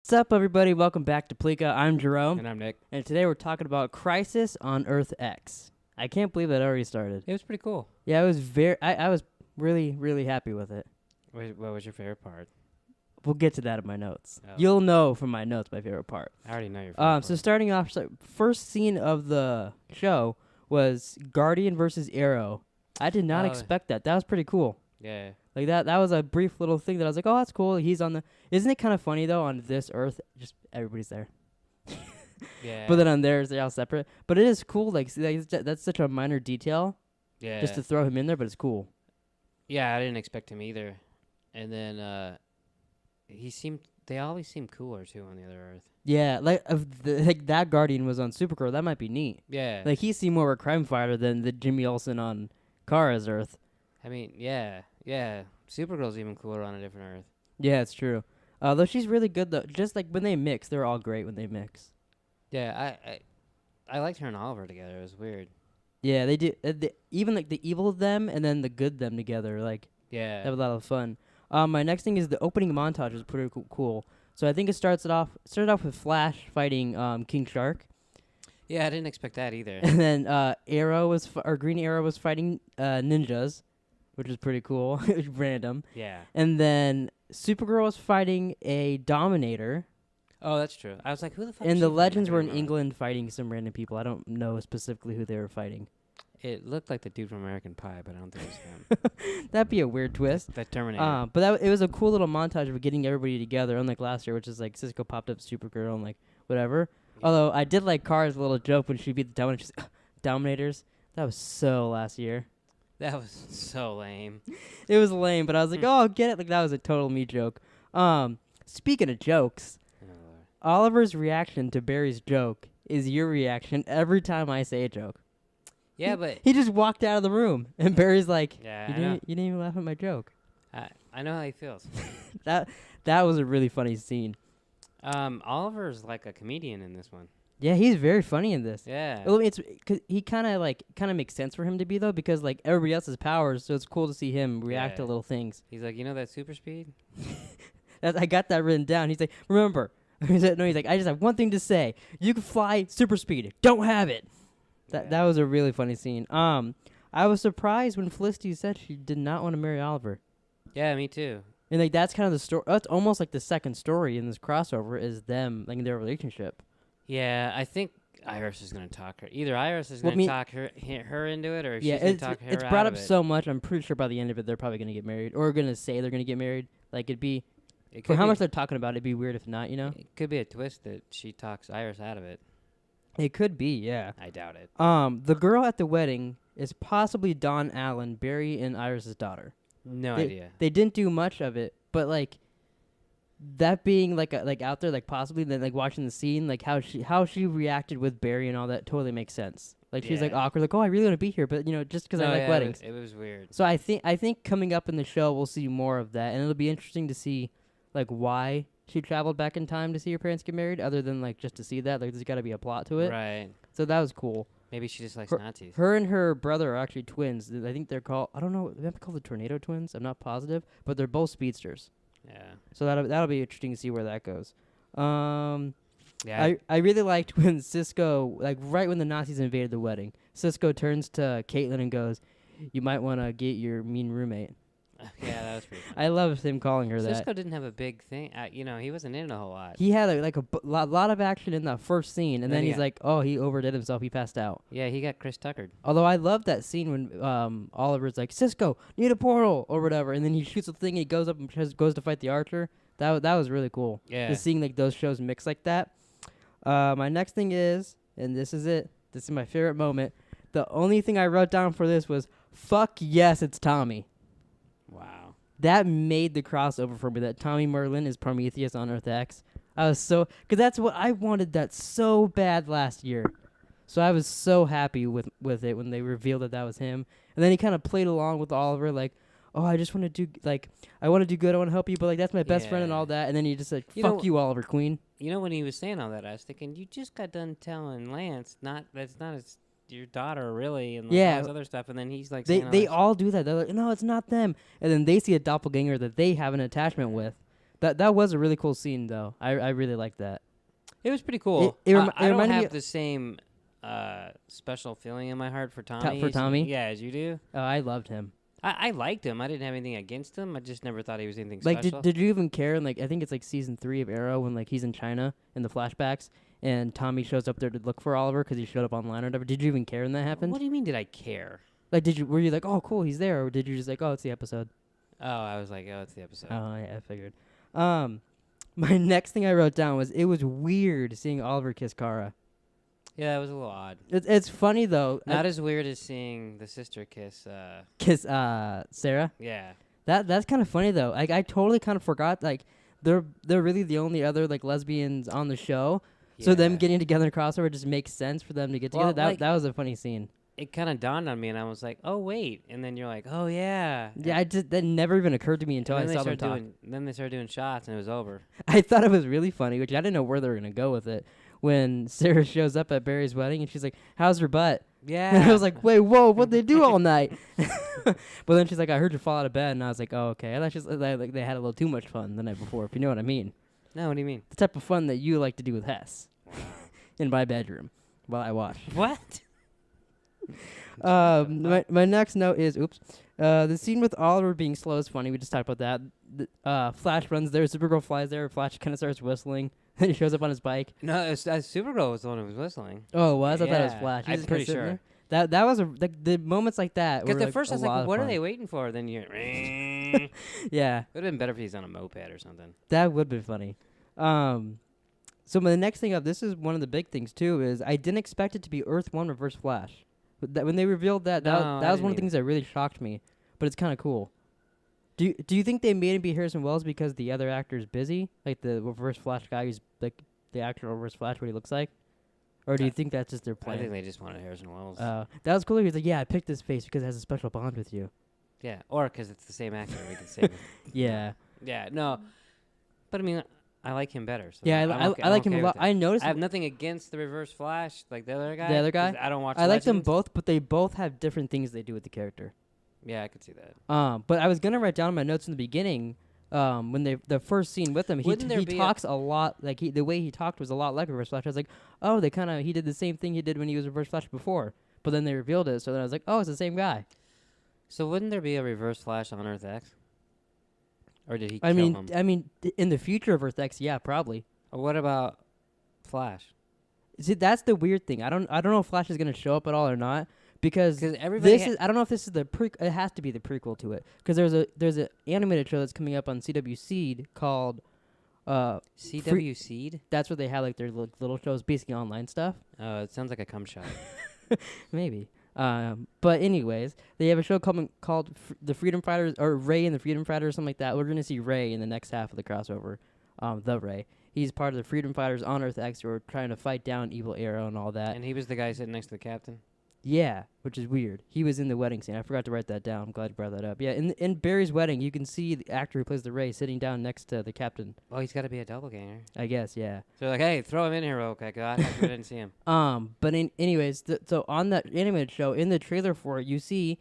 What's up, everybody? Welcome back to Pleeka. I'm Jerome, And I'm Nick. and today we're talking about Crisis on Earth X. I can't believe that already started. It was pretty cool. Yeah, I was really happy with it. What was your favorite part? We'll get to that in my notes. Oh. You'll know from my notes my favorite part. I already know your favorite So part. starting off, first scene of the show was Guardian versus Arrow. I did not Oh. expect that. That was pretty cool. Yeah. Like that was a brief little thing that I was like, oh, that's cool. He's on the. Isn't it kind of funny though? On this Earth, just everybody's there. Yeah. But then on theirs, they're all separate. But it is cool. Like that's such a minor detail, yeah. just to throw him in there. But it's cool. Yeah, I didn't expect him either. And then they always seem cooler too on the other Earth. Yeah, like that Guardian was on Supergirl. That might be neat. Yeah. Like he seemed more of a crime fighter than the Jimmy Olsen on Kara's Earth. I mean, yeah. Supergirl's even cooler on a different Earth. Yeah, it's true. Though she's really good though. Just like when they mix, they're all great when they mix. Yeah, I liked her and Oliver together. It was weird. Yeah, they do. Even like the evil them and then the good them together. Like Yeah. that was a lot of fun. My next thing is the opening montage is pretty cool. So I think it started off with Flash fighting King Shark, Yeah, I didn't expect that either. and then Green Arrow was fighting ninjas, which is pretty cool. It was random. Yeah. And then Supergirl was fighting a Dominator, Oh, that's true. I was like, who the fuck? and is the she fighting? I Legends couldn't were in remember. England fighting some random people. I don't know specifically who they were fighting. It looked like the dude from American Pie, but I don't think it was him. That'd be a weird twist. That Terminator. But it was a cool little montage of getting everybody together, unlike last year, which is like Cisco popped up Supergirl and like whatever. Yeah. Although I did like Kara's little joke when she beat the Dominators. That was so last year. That was so lame. It was lame, but I was like, oh, get it? Like that was a total me joke. Speaking of jokes, Oliver's reaction to Barry's joke is your reaction every time I say a joke. Yeah, but He just walked out of the room, and Barry's like, yeah, you didn't even laugh at my joke. I know how he feels. That was a really funny scene. Oliver's like a comedian in this one. Yeah, he's very funny in this. Yeah. Well, it's 'cause he kind of makes sense for him to be though, because like everybody else has powers, so it's cool to see him react to Yeah. little things. He's like, you know that super speed? I got that written down. He's like, remember? He's like, I just have one thing to say. You can fly super speed. Don't have it. That was a really funny scene. I was surprised when Felicity said she did not want to marry Oliver. Yeah, me too. And like that's kind of the story. That's almost like the second story in this crossover is them like their relationship. Yeah, I think Iris is gonna talk her. Either Iris is Well, gonna talk her into it, or Yeah, she's gonna it's talk her it's out brought of up it. so much. I'm pretty sure by the end of it they're probably gonna get married or gonna say they're gonna get married. Like it'd be It for could how be- much they're talking about. It'd be weird if not. You know, It could be a twist that she talks Iris out of it. it could be. Yeah. I doubt it. The girl at the wedding is possibly Dawn Allen, Barry and Iris's daughter. No They- idea. They didn't do much of it, but like that being like out there, like possibly then like watching the scene, like how she reacted with Barry and all that totally makes sense. Like she's like Yeah. awkward, like oh I really want to be here, but you know just because I No, like yeah, weddings. It was weird. So I think coming up in the show we'll see more of that, and it'll be interesting to see like why she traveled back in time to see her parents get married, other than like just to see that. Like there's got to be a plot to it. Right. So that was cool. Maybe she just likes Her- Nazis. Her and her brother are actually twins. I think they're called. I don't know. They have to call the Tornado Twins. I'm not positive, but they're both speedsters. Yeah. So that'll be interesting to see where that goes. Yeah. I really liked when Cisco, like right when the Nazis invaded the wedding, Cisco turns to Caitlin and goes, "You might want to get your mean roommate." Yeah, that was pretty funny. I loved him calling her that. Cisco didn't have a big thing. He wasn't in it a whole lot. He had a lot of action in the first scene, and Then then he he's got- like, "Oh, he overdid himself. He passed out." Yeah, he got Chris Tuckered. Although I love that scene when Oliver's like, "Cisco, need a portal" or whatever, and then he shoots the thing. And he goes up and goes to fight the Archer. That was really cool. Yeah. Just seeing like those shows mix like that. My next thing is, and this is it. This is my favorite moment. The only thing I wrote down for this was, "Fuck yes, it's Tommy." Wow. That made the crossover for me. That Tommy Merlin is Prometheus on Earth X. I was so, because that's what I wanted that so bad last year. So I was so happy with it when they revealed that was him. And then he kind of played along with Oliver, like, "Oh, I just want to do I want to do good. I want to help you, but like that's my best friend and Yeah. all that." And then he just said, You "Fuck know- you, Oliver Queen." You know, when he was saying all that, I was thinking, you just got done telling Lance that's not your daughter really, and like Yeah. all this other stuff, and then he's like, They saying all they this- all do that. They're like, "No, it's not them." And then they see a doppelganger that they have an attachment with. That was a really cool scene though. I really liked that. It was pretty cool. It I don't reminded me have the same special feeling in my heart for Tommy. for Tommy? Yeah, as you do. Oh, I loved him. I liked him. I didn't have anything against him. I just never thought he was anything Like, special. did you even care? And like, I think it's like season 3 of Arrow when like he's in China in the flashbacks, and Tommy shows up there to look for Oliver because he showed up online or whatever. Did you even care when that happened? What do you mean? Did I care? Like, were you like, oh, cool, he's there, or did you just like, oh, it's the episode? Oh, I was like, oh, it's the episode. Oh, yeah, I figured. My next thing I wrote down was it was weird seeing Oliver kiss Kara. Yeah, it was a little odd. It's funny though. Not as weird as seeing the sister kiss. Kiss Sarah. Yeah. That's kind of funny though. Like I totally kind of forgot. Like they're really the only other like lesbians on the show. So them getting together in crossover just makes sense for them to get together. Well, That was a funny scene. It kind of dawned on me, and I was like, "Oh wait!" And then you're like, "Oh yeah." Yeah, that never even occurred to me until I saw them talk. Then they started doing shots, and it was over. I thought it was really funny, which I didn't know where they were gonna go with it. When Sarah shows up at Barry's wedding, and she's like, "How's her butt?" Yeah. And I was like, "Wait, whoa, what'd they do all night?" But then she's like, "I heard you fall out of bed," and I was like, "Oh, okay." I thought like they had a little too much fun the night before, if you know what I mean. No, what do you mean? The type of fun that you like to do with Hess in my bedroom while I watch. What? My next note is the scene with Oliver being slow is funny. We just talked about that. Flash runs there, Supergirl flies there, Flash kind of starts whistling. Then he shows up on his bike. No, Supergirl was the one who was whistling. Oh, it was? I thought it was Yeah, Flash. He I'm just kinda pretty sitting sure. there. That was the moments like that. Because were, at first I was like, what are they waiting for? Then you it Yeah, would have been better if he's on a moped or something. that would be funny. So the next thing up, this is one of the big things too, is I didn't expect it to be Earth 1 Reverse Flash. But when they revealed that, No, that I was one of the didn't things that really shocked me. But it's kind of cool. Do you think they made him be Harrison Wells because the other actor is busy, like the Reverse Flash guy who's like the actor in Reverse Flash, what he looks like, or do you think that's just their I plan? think they just wanted Harrison Wells. That was cool. He was like, "Yeah, I picked this face because it has a special bond with you." Yeah, or because it's the same actor. We can say. Yeah. Yeah, no. But I mean, I like him better. So Yeah, I like him a lot. I noticed. I have nothing against the Reverse Flash, like the other guy. The other guy? 'cause I don't watch. I like them Legends. both, but they both have different things they do with the character. Yeah, I could see that. But I was gonna write down my notes in the beginning. When the first scene with him, Wouldn't there he be talks a lot. Like the way he talked was a lot like Reverse Flash. I was like, oh, he did the same thing he did when he was Reverse Flash before. But then they revealed it, so then I was like, oh, it's the same guy. So wouldn't there be a Reverse Flash on Earth X? Or did he? I kill him? mean, in the future of Earth X, yeah, probably. Or what about Flash? See, that's the weird thing. I don't know if Flash is gonna show up at all or not because everybody this is. I don't know if this is the it has to be the prequel to it because there's an animated show that's coming up on CW Seed called CW Seed. That's where they have like their little shows, basically online stuff. Oh, it sounds like a cum shot. Maybe. But anyways, they have a show called The Freedom Fighters, or Ray and the Freedom Fighters, or something like that. We're gonna see Ray in the next half of the crossover. The Ray. He's part of the Freedom Fighters on Earth X, who are trying to fight down Evil Arrow and all that. And he was the guy sitting next to the captain. Yeah, which is weird. He was in the wedding scene. I forgot to write that down. I'm glad you brought that up. Yeah, in Barry's wedding, you can see the actor who plays the Ray sitting down next to the captain. Well, he's got to be a doppelganger. I guess, yeah. So they're like, hey, throw him in here real quick. I didn't see him. But anyways, so on that animated show, in the trailer for it, you see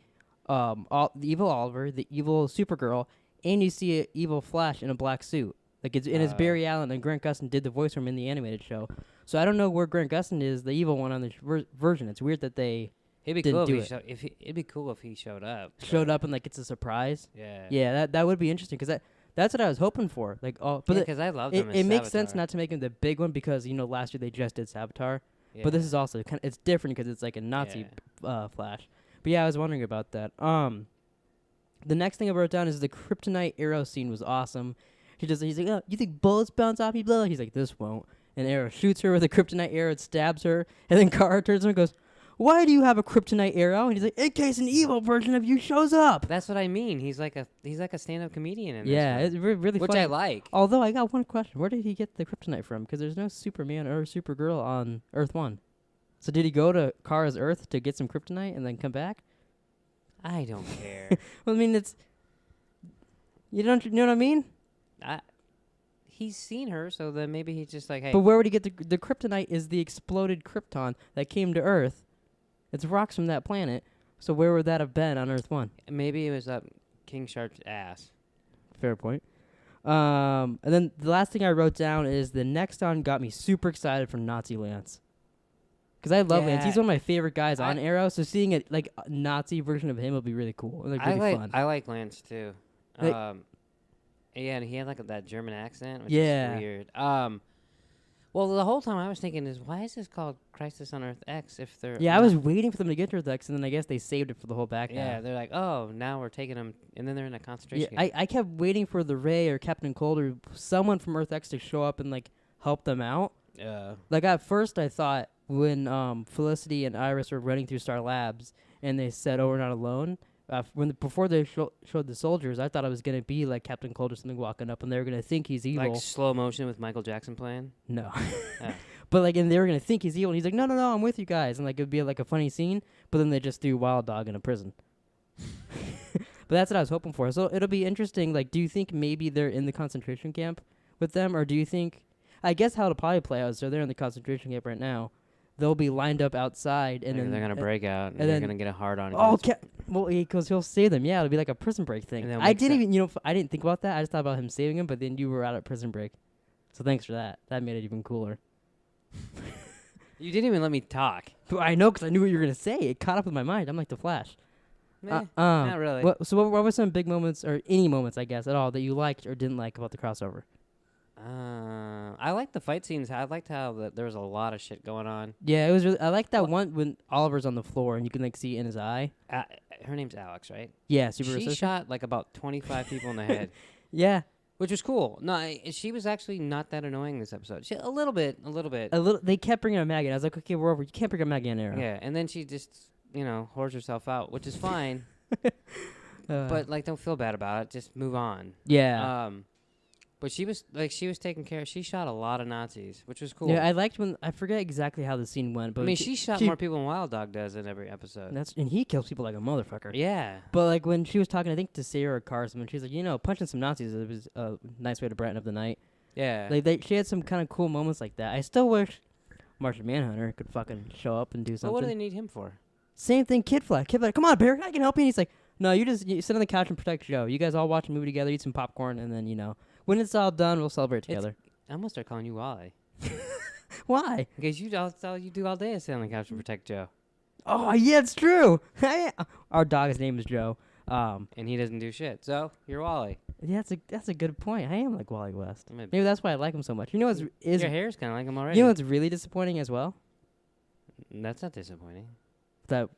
the evil Oliver, the evil Supergirl, and you see an evil Flash in a black suit. Like it's Barry Allen, and Grant Gustin did the voice for him in the animated show. So I don't know where Grant Gustin is, the evil one on the version. It's weird that they it'd be didn't cool do if it. it'd be cool if he showed up. Showed up and like it's a surprise. Yeah. Yeah, that would be interesting because that's what I was hoping for. Like, but because I loved him. it makes sense not to make him the big one because last year they just did Savitar. Yeah. But this is also it's different because it's like a Nazi Flash. But yeah, I was wondering about that. The next thing I wrote down is the Kryptonite Arrow scene was awesome. He's like, oh, you think bullets bounce off me, blah? He's like, this won't. And Arrow shoots her with a Kryptonite arrow, it stabs her, and then Kara turns around and goes, why do you have a Kryptonite arrow? And he's like, in case an evil version of you shows up. That's what I mean. He's like a stand-up comedian in this one, It's really which funny. I like. Although I got one question. Where did he get the Kryptonite from? Because there's no Superman or Supergirl on Earth 1. So did he go to Kara's Earth to get some Kryptonite and then come back? I don't care. Well, I mean, you know what I mean? He's seen her, so then maybe he's just like, hey. But where would he get the Kryptonite? Is the exploded Krypton that came to Earth? It's rocks from that planet. So where would that have been on Earth 1? Maybe it was up King Shark's ass. Fair point. And then the last thing I wrote down is the next on got me super excited for Nazi Lance. Because I love Lance. He's Yeah. one of my favorite guys on I- Arrow. So seeing a Nazi version of him will be really cool. And, really fun. I like Lance too. Like- Yeah, and he had like that German accent, which Yeah. is weird. Well, the whole time I was thinking is, why is this called Crisis on Earth X if they're Yeah, I not- was waiting for them to get to Earth X, and then I guess they saved it for the whole back Yeah, half. they're like, oh, now we're taking them, and then they're in a concentration Yeah, camp. I kept waiting for the Ray or Captain Cold or someone from Earth X to show up and like help them out. Like at first I thought when Felicity and Iris were running through Star Labs and they said, "Oh, we're not alone." Before they showed the soldiers, I thought it was gonna be like Captain Cold or something walking up, and they were gonna think he's evil. Like slow motion with Michael Jackson playing. No, Oh. but like, and they were gonna think he's evil, and he's like, "No, no, no, I'm with you guys," and like it'd be like a funny scene. But then they just threw Wild Dog in a prison. But that's what I was hoping for. So it'll be interesting. Like, do you think maybe they're in the concentration camp with them, or do you think? I guess how it'll probably play out is they're in the concentration camp right now. They'll be lined up outside, and then they're gonna break out, and and they're then- gonna get a hard on. Oh, well, because he'll save them. Yeah, it'll be like a prison break thing. And then I wakes didn't up- even, I didn't think about that. I just thought about him saving him, but then you were out at prison break. So thanks for that. That made it even cooler. You didn't even let me talk. But I know because I knew what you were gonna say. It caught up with my mind. I'm like the Flash. Not really. What were some big moments, or any moments, I guess, at all that you liked or didn't like about the crossover? I liked the fight scenes. I liked how there was a lot of shit going on. Yeah, it was really. I like that one when Oliver's on the floor and you can like see in his eye. Her name's Alex, right? Yeah, super. She Associate. shot like about 25 people in the head, Yeah, which was cool. No, she was actually not that annoying this episode. A little bit. a little. They kept bringing up Maggie. And I was like, okay, we're over. You can't bring up Maggie on Arrow. Yeah, and then she just, whores herself out, which is fine. But like, don't feel bad about it. Just move on. yeah. But she was taking care. She shot a lot of Nazis, which was cool. Yeah, I liked when I forget exactly how the scene went, but I mean, she shot more people than Wild Dog does in every episode. and he kills people like a motherfucker. Yeah. But like when she was talking, I think to Sarah or Carson, when she's like, punching some Nazis was a nice way to brighten up the night. Yeah. Like she had some kind of cool moments like that. I still wish Martian Manhunter could fucking show up and do But something. what do they need him for? Same thing, Kid Flash. Kid Flash, come on, Barry, I can help you. And he's like, no, you sit on the couch and protect Joe. You guys all watch a movie together, eat some popcorn, and then when it's all done, we'll celebrate together. I'm gonna start calling you Wally. Why? Because that's all you do all day is sit on the couch and protect Joe. Oh yeah, it's true. Our dog's name is Joe. And he doesn't do shit. So you're Wally. Yeah, that's a good point. I am like Wally West. Maybe. Maybe that's why I like him so much. You know what's Your hair's kind of like him already. you know what's really disappointing as well? That's not disappointing. That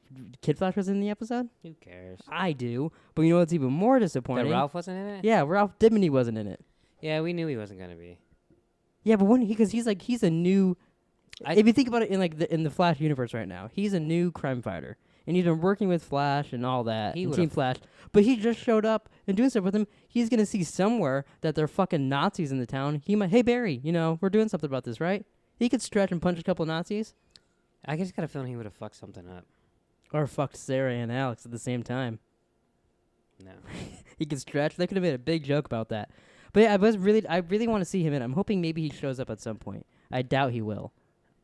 Kid Flash was in the episode. Who cares? I do, but you know what's even more disappointing? That Ralph wasn't in it? Yeah, Ralph Dibny wasn't in it. Yeah, we knew he wasn't gonna be. Yeah, but because he's a new. I- If you think about it in the Flash universe right now, he's a new crime fighter, and he's been working with Flash and all that, He and would've- Team Flash. But he just showed up and doing stuff with him. He's gonna see somewhere that they're fucking Nazis in the town. He might, hey Barry, we're doing something about this, right? He could stretch and punch a couple Nazis, I just got a feeling he would have fucked something up. or fucked Sarah and Alex at the same time. No. He could stretch. They could have made a big joke about that. But yeah, I really want to see him in. I'm hoping maybe he shows up at some point. I doubt he will.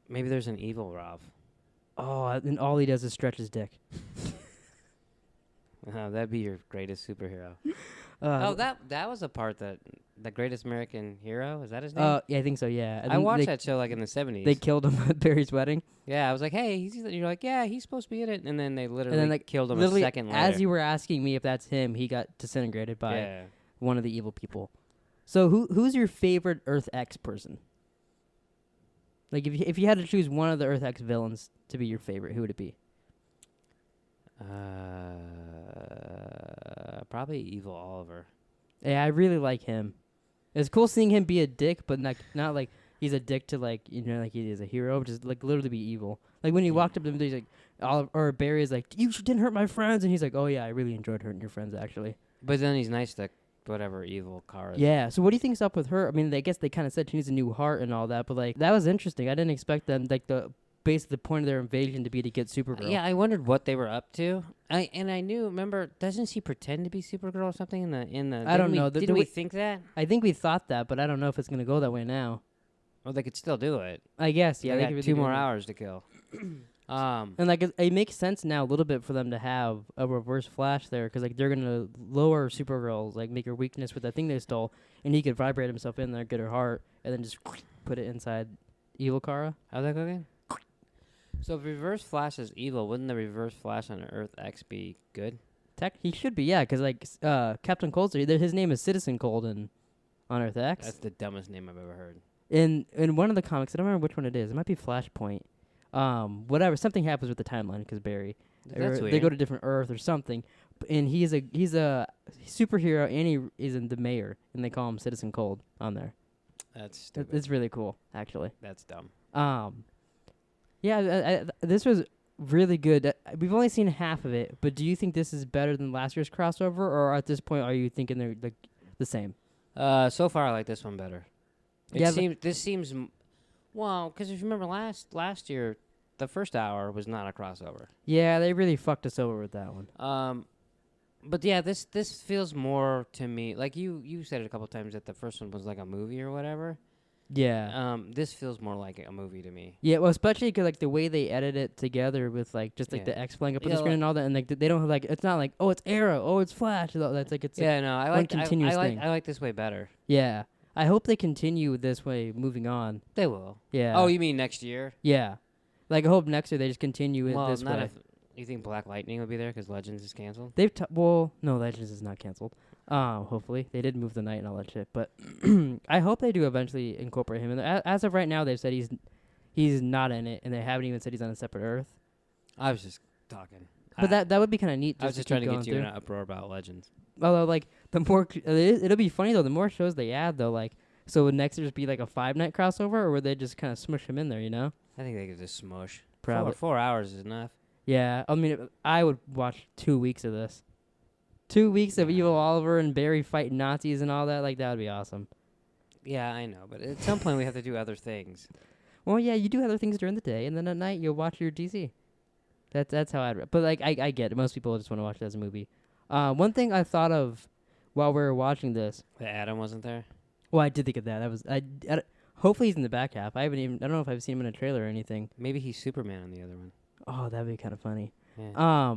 Maybe there's an evil Ralph. Oh, and all he does is stretch his dick. That'd be your greatest superhero. Uh, that was a part that the greatest American hero, is that his name? yeah, I think so. Yeah, and I then watched that show like in the 70s. They killed him at Barry's wedding, yeah, I was like, hey, you're like, yeah, he's supposed to be in it, and then they literally and then killed him literally, a second later. as you were asking me if that's him, he got disintegrated by yeah. one of the evil people. So who's your favorite Earth X person? Like if you had to choose one of the Earth X villains to be your favorite, who would it be? Probably Evil Oliver. Yeah, I really like him. It's cool seeing him be a dick, but not like he's a dick to like like he is a hero, just like literally be evil. Like when he walked up to him, he's like, or Barry is like, you didn't hurt my friends, and he's like, oh yeah, I really enjoyed hurting your friends actually. But then he's nice to whatever evil car is. Yeah. So what do you think's up with her? I mean, I guess they kind of said she needs a new heart and all that, but like that was interesting. I didn't expect them the point of their invasion to be to get Supergirl. Yeah, I wondered what they were up to. I knew. Remember, doesn't she pretend to be Supergirl or something in the? I don't know. Didn't we think that? I think we thought that, but I don't know if it's gonna go that way now. Well, they could still do it. I guess. Yeah. they they got could really 2 more do it. hours to kill. And like it makes sense now a little bit for them to have a reverse Flash there, because like they're gonna lower Supergirl's, like make her weakness with that thing they stole, and he could vibrate himself in there, get her heart, and then just put it inside Evil Kara. how's that go again? So if Reverse Flash is evil, wouldn't the Reverse Flash on Earth X be good? He should be, yeah, because like Captain Cold's his name is Citizen Cold on Earth X. That's the dumbest name I've ever heard. In one of the comics, I don't remember which one it is. It might be Flashpoint. Whatever, something happens with the timeline because Barry. That's weird. They go to different Earth or something, and he's a superhero, and he is the mayor, and they call him Citizen Cold on there. That's stupid. It's really cool, actually. That's dumb. Yeah, this was really good. We've only seen half of it, but do you think this is better than last year's crossover, or at this point, are you thinking they're like the same? So far I like this one better. This seems well, because if you remember last year, the first hour was not a crossover. Yeah, they really fucked us over with that one. But yeah, this feels more to me like you said it a couple times that the first one was like a movie or whatever. Yeah. This feels more like a movie to me. Yeah, well, especially because like the way they edit it together with like just like the X flying up on the screen and all that, and like they don't have like it's not like it's Arrow, it's Flash. That's like it's yeah. No, I one like continuous thing. I like this way better. Yeah, I hope they continue this way moving on. They will. Yeah. Oh, you mean next year? Yeah, like I hope next year they just continue it this way. You think Black Lightning will be there because Legends is canceled? No, Legends is not canceled. Hopefully they did move the night and all that shit, but I hope they do eventually incorporate him. And as of right now, they've said he's not in it, and they haven't even said he's on a separate Earth. I was just talking. But that would be kind of neat. I was just trying to get you in in an uproar about Legends. Although, like the more it'll be funny though, the more shows they add though, like so would next year just be like a 5-night crossover, or would they just kind of smush him in there? You know? I think they could just smush. Probably 4 hours is enough. Yeah, I mean, I would watch 2 weeks of this. 2 weeks of Evil Oliver and Barry fighting Nazis and all that. Like, that would be awesome. Yeah, I know. But at some point, we have to do other things. Well, yeah, you do other things during the day, and then at night, you'll watch your DC. That's how I'd... But, like, I get it. Most people just want to watch it as a movie. One thing I thought of while we were watching this... That Adam wasn't there? Well, I did think of that. Hopefully he's in the back half. I don't know if I've seen him in a trailer or anything. Maybe he's Superman on the other one. Oh, that'd be kind of funny. Yeah.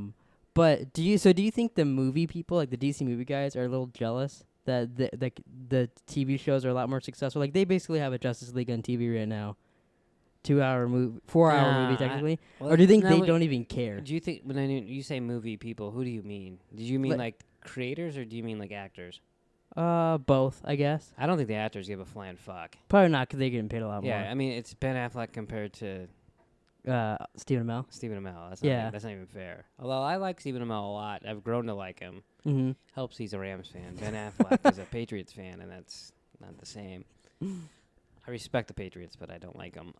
But do you think the movie people, like the DC movie guys, are a little jealous that the TV shows are a lot more successful? Like they basically have a Justice League on TV right now, 2-hour movie, 4-hour movie technically. Or do you think they don't even care? Do you think when you say movie people, who do you mean? Do you mean like creators or do you mean like actors? Both, I guess. I don't think the actors give a flying fuck. Probably not, because they're getting paid a lot more. Yeah, I mean it's Ben Affleck compared to Stephen Amell. Stephen Amell. That's not even fair. Although I like Stephen Amell a lot. I've grown to like him. Mm-hmm. Helps he's a Rams fan. Ben Affleck is a Patriots fan, and that's not the same. I respect the Patriots, but I don't like them.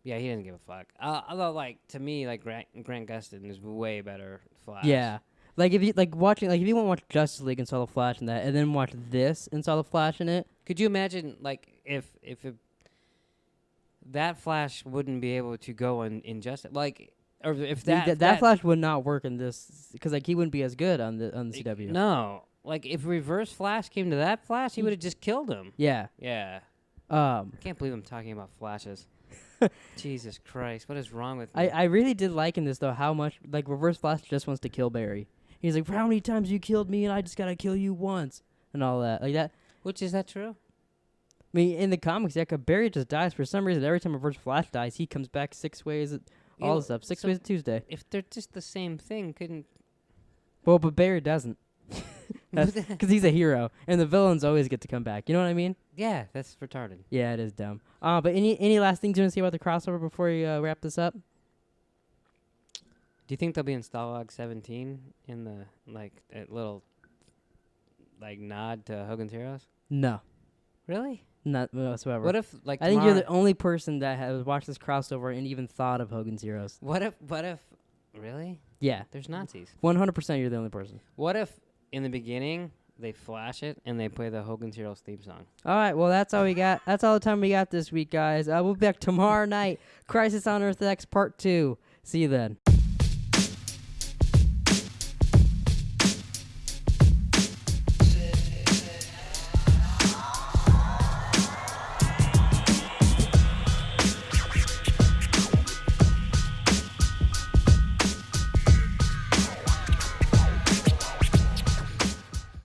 Yeah, he doesn't give a fuck. Although, like to me, like Grant Gustin is way better Flash. Yeah, like if you if you want to watch Justice League and saw the Flash in that, and then watch this and saw the Flash in it, could you imagine like if that Flash wouldn't be able to go in Justice like, or if that Flash would not work in this because like he wouldn't be as good on the CW. No, like if Reverse Flash came to that Flash, he would have just killed him. Yeah. Yeah. I can't believe I'm talking about Flashes. Jesus Christ, what is wrong with me? I really did like in this though how much like Reverse Flash just wants to kill Barry. He's like, for how many times you killed me and I just gotta kill you once and all that like that. Which is that true? I mean, in the comics, yeah, Barry just dies for some reason. Every time Reverse Flash dies, he comes back 6 ways. All this stuff. 6 ways Tuesday. If they're just the same thing, couldn't? Well, but Barry doesn't. Because he's a hero, and the villains always get to come back. You know what I mean? Yeah, that's retarded. Yeah, it is dumb. But any last things you want to say about the crossover before we wrap this up? Do you think they'll be in Stalag 17 in the little nod to Hogan's Heroes? No. Really? Not whatsoever. What if I think you're the only person that has watched this crossover and even thought of Hogan's Heroes. What if really? Yeah. There's Nazis. 100% you're the only person. What if in the beginning they flash it and they play the Hogan's Heroes theme song? All right, well that's all we got. That's all the time we got this week, guys. We'll be back tomorrow night. Crisis on Earth X Part 2. See you then.